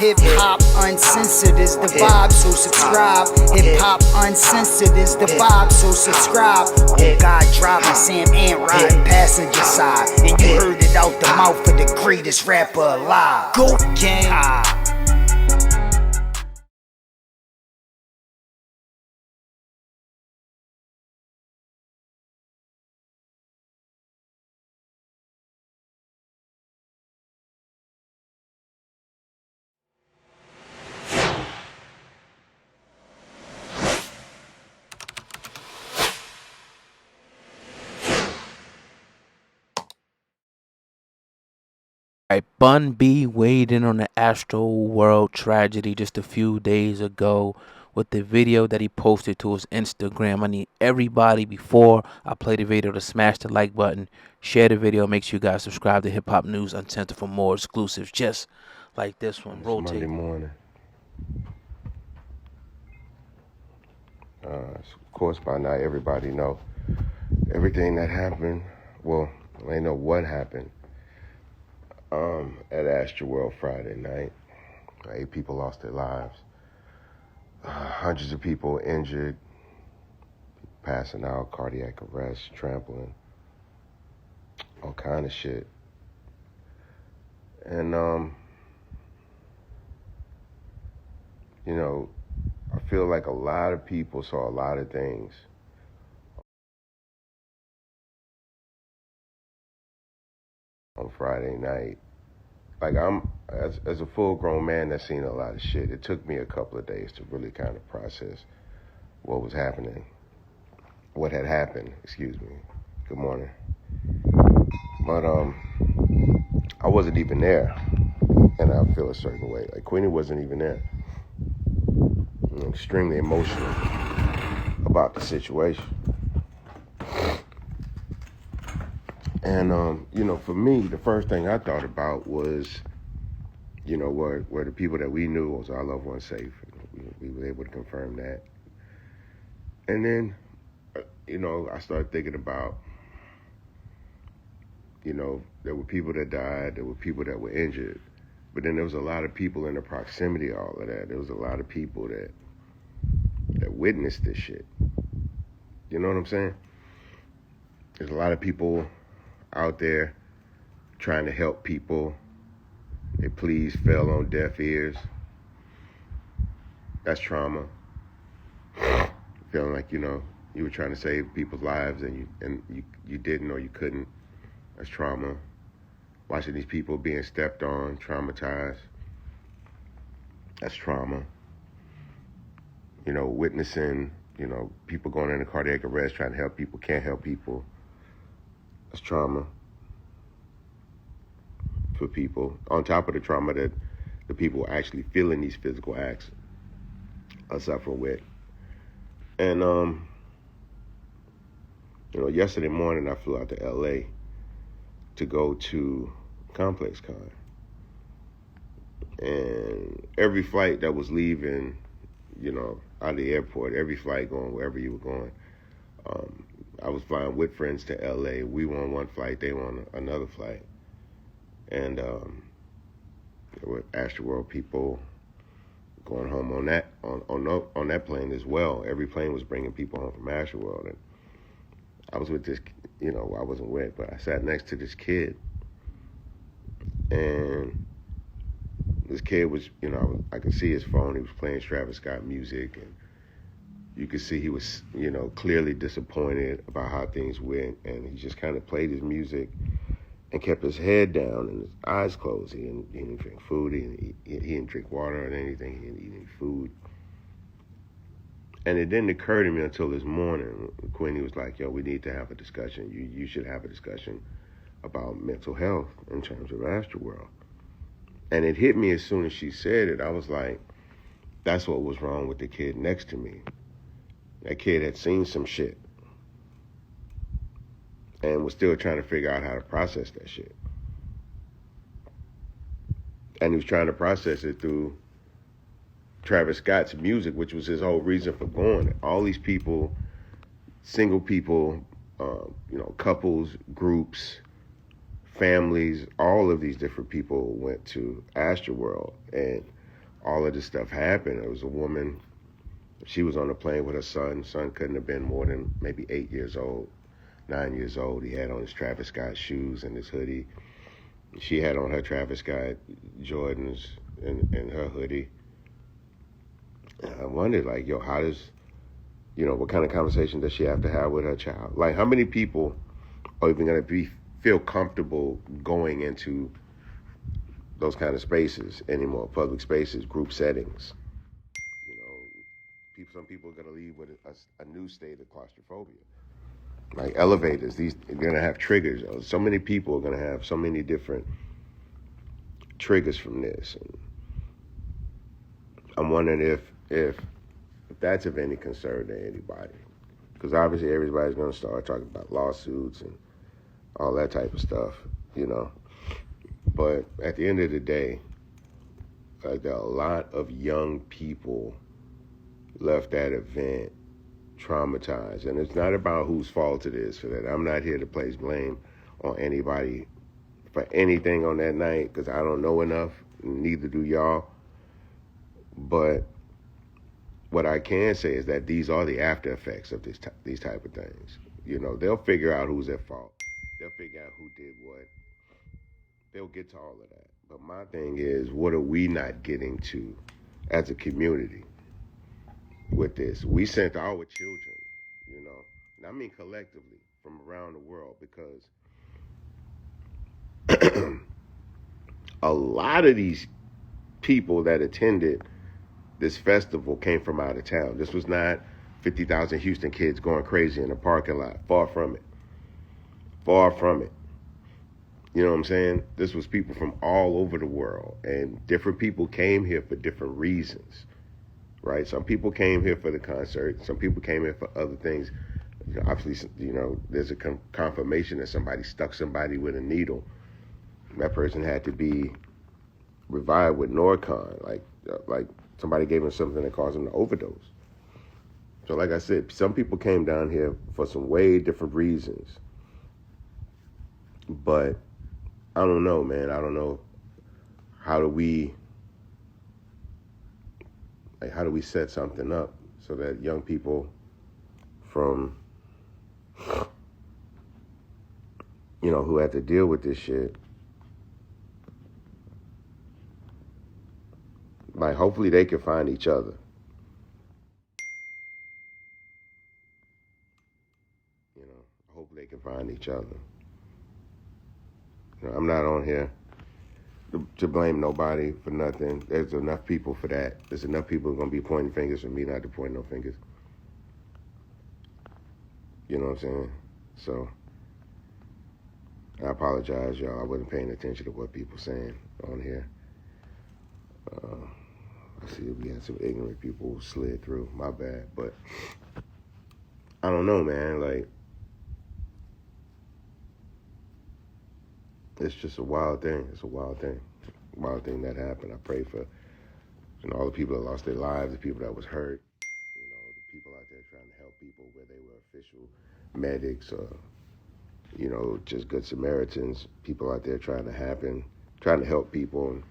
Hip hop uncensored is the vibe, so subscribe. Hip hop uncensored is the vibe, so subscribe. Oh God, driving Sam and riding passenger side, and you heard it out the mouth of the greatest rapper alive. Go gang. Right, Bun B weighed in on the Astroworld Tragedy just a few days ago with the video that he posted to his Instagram. I need everybody, before I play the video, to smash the like button, share the video, make sure you guys subscribe to Hip Hop News Uncensored for more exclusives just like this one. It's Rotate. Monday morning. Of course, by now everybody know everything that happened. Well, they know what happened at Astroworld Friday night. 8 people lost their lives. Hundreds of people injured, passing out, cardiac arrest, trampling, all kind of shit. And, you know, I feel like a lot of people saw a lot of things on Friday night. Like, I'm, as a full-grown man that's seen a lot of shit, it took me a couple of days to really kind of process what was happening, what had happened, excuse me. Good morning. But, I wasn't even there, and I feel a certain way. Like, Queenie wasn't even there. I'm extremely emotional about the situation. And, you know, for me, the first thing I thought about was, you know, were the people that we knew, was our loved ones safe? We were able to confirm that. And then, you know, I started thinking about, you know, there were people that died, there were people that were injured, but then there was a lot of people in the proximity of all of that. There was a lot of people that witnessed this shit. You know what I'm saying? There's a lot of people out there trying to help people. Their pleas fell on deaf ears. That's trauma. Feeling like, you know, you were trying to save people's lives and you didn't, or you couldn't. That's trauma. Watching these people being stepped on, traumatized. That's trauma. You know, witnessing, you know, people going into cardiac arrest, trying to help people, can't help people. That's trauma for people. On top of the trauma that the people actually feeling these physical acts are suffering with. And, you know, yesterday morning I flew out to LA to go to Complex Con. And every flight that was leaving, you know, out of the airport, every flight going wherever you were going, I was flying with friends to LA. We were on one flight, they were on another flight. And there were Astroworld people going home on that plane as well. Every plane was bringing people home from Astroworld. And I was with this, you know, I wasn't with, but I sat next to this kid. And this kid was, you know, I could see his phone. He was playing Travis Scott music, and you could see he was, you know, clearly disappointed about how things went. And he just kind of played his music and kept his head down and his eyes closed. He didn't drink food. He didn't drink water or anything. He didn't eat any food. And it didn't occur to me until this morning. Queenie was like, yo, we need to have a discussion. You should have a discussion about mental health in terms of Astroworld. And it hit me as soon as she said it. I was like, that's what was wrong with the kid next to me. That kid had seen some shit and was still trying to figure out how to process that shit. And he was trying to process it through Travis Scott's music, which was his whole reason for going. All these people, single people, you know, couples, groups, families, all of these different people went to Astroworld. And all of this stuff happened. It was a woman. She was on a plane with her son. Son couldn't have been more than maybe 8 years old, 9 years old. He had on his Travis Scott shoes and his hoodie. She had on her Travis Scott Jordans and her hoodie. And I wondered, like, yo, how does, what kind of conversation does she have to have with her child? Like, how many people are even going to feel comfortable going into those kind of spaces anymore, public spaces, group settings? Some people are going to leave with a new state of claustrophobia. Like elevators, they're going to have triggers. So many people are going to have so many different triggers from this. And I'm wondering if that's of any concern to anybody. Because obviously everybody's going to start talking about lawsuits and all that type of stuff, But at the end of the day, there are a lot of young people left that event traumatized. And it's not about whose fault it is for that. I'm not here to place blame on anybody for anything on that night because I don't know enough, neither do y'all. But what I can say is that these are the after effects of these type of things. They'll figure out who's at fault. They'll figure out who did what. They'll get to all of that. But my thing is, what are we not getting to as a community with this? We sent our children, and I mean collectively from around the world, because a lot of these people that attended this festival came from out of town. This was not 50,000 Houston kids going crazy in a parking lot. Far from it. Far from it. You know what I'm saying? This was people from all over the world, and different people came here for different reasons, right? Some people came here for the concert. Some people came here for other things. Obviously, there's a confirmation that somebody stuck somebody with a needle. That person had to be revived with Norcon, like somebody gave him something that caused him to overdose. So like I said, some people came down here for some way different reasons. But I don't know, man. I don't know. How do we set something up so that young people from, who had to deal with this shit, like, hopefully they can find each other. Hopefully they can find each other. I'm not on here to blame nobody for nothing. There's enough people for that. There's enough people who are going to be pointing fingers for me not to point no fingers. You know what I'm saying? So, I apologize, y'all. I wasn't paying attention to what people saying on here. I see we had some ignorant people who slid through. My bad. But, I don't know, man. Like, it's just a wild thing. It's a wild thing. Wild thing that happened. I pray for all the people that lost their lives, the people that was hurt, the people out there trying to help people, where they were official medics or, just good Samaritans, people out there trying to help people. And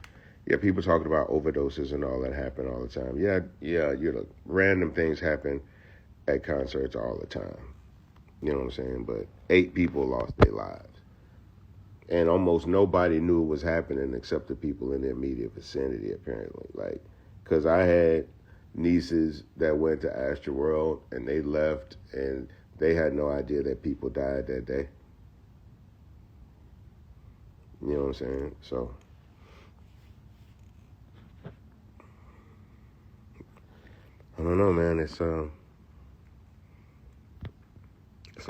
yeah, people talking about overdoses and all that happen all the time. Yeah, random things happen at concerts all the time. You know what I'm saying? But 8 people lost their lives. And almost nobody knew what was happening except the people in the immediate vicinity, apparently. Like, because I had nieces that went to Astroworld, and they left, and they had no idea that people died that day. You know what I'm saying? So, I don't know, man. It's a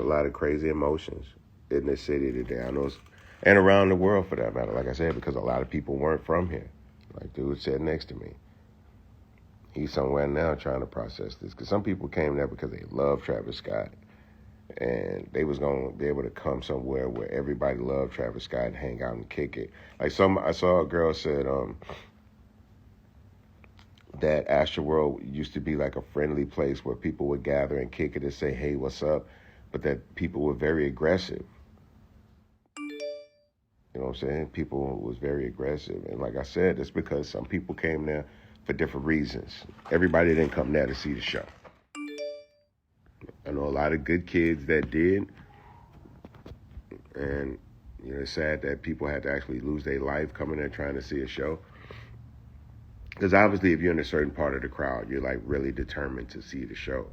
lot of crazy emotions in this city today. I know it's, and around the world for that matter, like I said, because a lot of people weren't from here. Like dude sitting next to me. He's somewhere now trying to process this. Because some people came there because they love Travis Scott. And they was going to be able to come somewhere where everybody loved Travis Scott and hang out and kick it. Like I saw a girl said that Astroworld used to be like a friendly place where people would gather and kick it and say, hey, what's up? But that people were very aggressive. You know what I'm saying? People was very aggressive. And like I said, it's because some people came there for different reasons. Everybody didn't come there to see the show. I know a lot of good kids that did, and it's sad that people had to actually lose their life coming there trying to see a show. Because obviously, if you're in a certain part of the crowd, you're like really determined to see the show,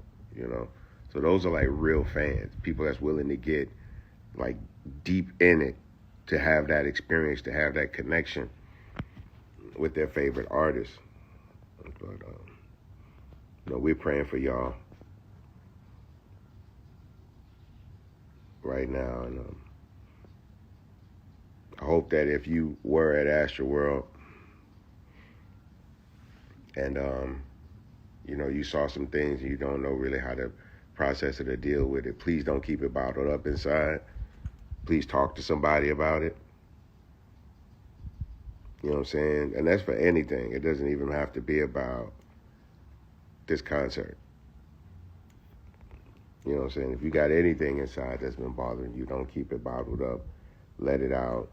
So those are like real fans, people that's willing to get like deep in it to have that experience, to have that connection with their favorite artist. But we're praying for y'all right now, and I hope that if you were at Astroworld and you saw some things and you don't know really how to process it or deal with it, please don't keep it bottled up inside. Please talk to somebody about it. You know what I'm saying? And that's for anything. It doesn't even have to be about this concert. You know what I'm saying? If you got anything inside that's been bothering you, don't keep it bottled up. Let it out.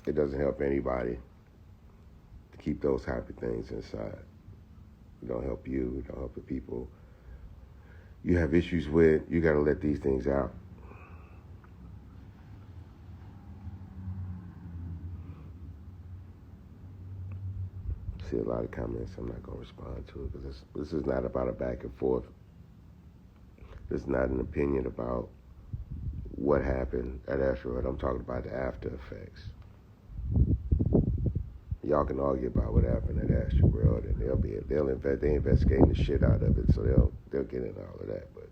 It doesn't help anybody to keep those happy things inside. It don't help you. It don't help the people you have issues with. You got to let these things out. I see a lot of comments. I'm not going to respond to it because this is not about a back and forth. This is not an opinion about what happened at Astroworld. I'm talking about the after effects. Y'all can argue about what happened at Astroworld, and they investigating the shit out of it, so they'll get into all of that. But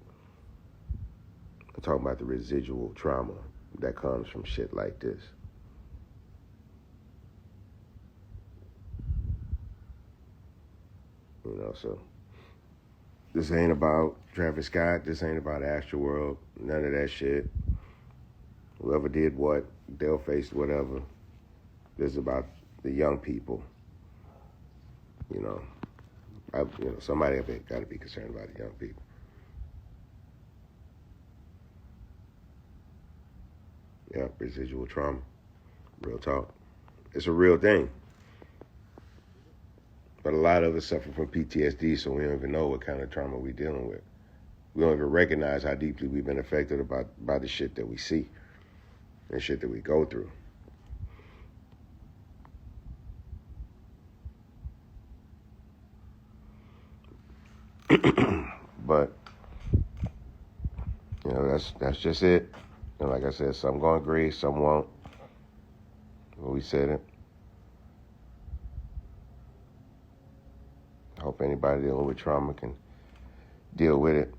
I'm talking about the residual trauma that comes from shit like this. So this ain't about Travis Scott. This ain't about Astroworld. None of that shit. Whoever did what, they'll face whatever. This is about the young people. Somebody got to be concerned about the young people. Yeah, residual trauma. Real talk. It's a real thing. But a lot of us suffer from PTSD, so we don't even know what kind of trauma we're dealing with. We don't even recognize how deeply we've been affected by the shit that we see and shit that we go through. But that's just it. And like I said, some gonna agree, some won't. Well, we said it. I hope anybody dealing with trauma can deal with it